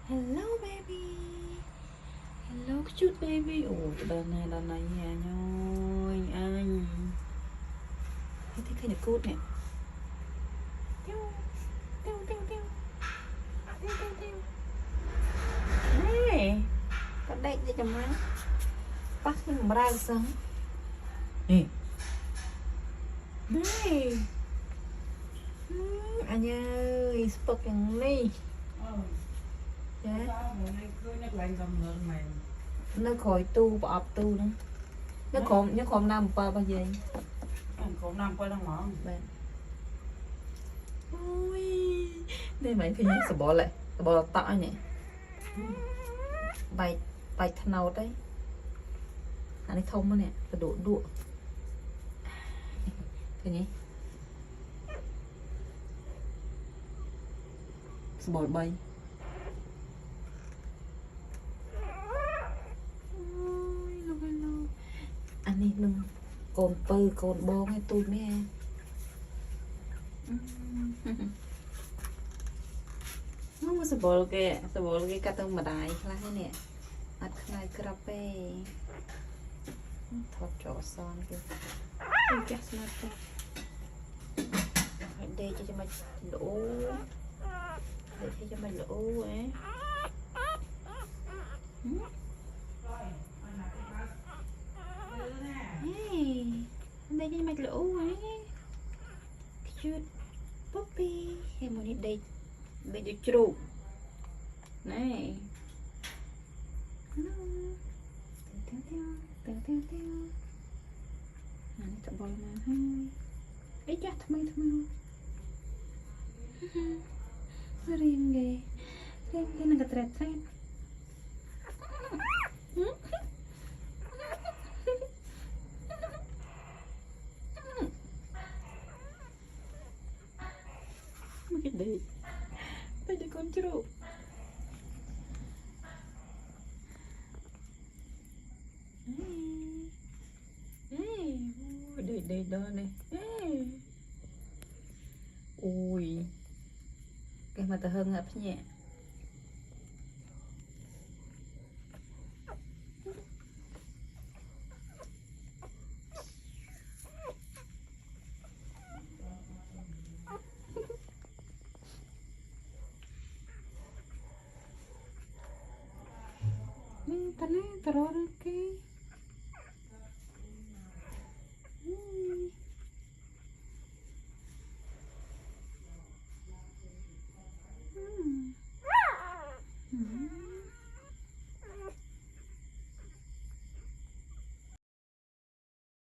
Hello baby. Hello cute baby. Ồ, đợt này nhà nhoi anh. Thấy thấy được cút nè. Tiêu, tiêu, tiêu, tiêu. Tiêu, tiêu, tiêu. Nè, có đếch đi cho má. Bắt nhưng mà ra là sống. Nè. Nè. Anh ơi, spok yang ni. Nó khỏi tu bọp tu nữa. Nó khom năm qua bao giờ khổ năm qua đang mỏng bạn ôi đây mày thì sẽ bỏ lại bỏ tỏi nhỉ bài bài thân nào đấy anh ấy thông nè phải đổ đũa thế nhỉ sẽ bỏ bay anh ấy đừng còn pơ còn bông hay tôi mấy em nó sẽ bỏ cái cắt tông mà đài là thế nè ăn khai cà phê thọt chó son kìa chắc smart kìa đây cho mày đổ để cho mày đổ ấy đây cho mày lỗ ấy cute puppy hay muốn đi đây bây giờ trụ này tiêu này tập bò mà hay ấy chắc thằng mày riêng ghê riêng nó cái trend cái đi bây giờ con trụ đây đó này ui cái mà ta hơn hấp nhẹ tane teror ke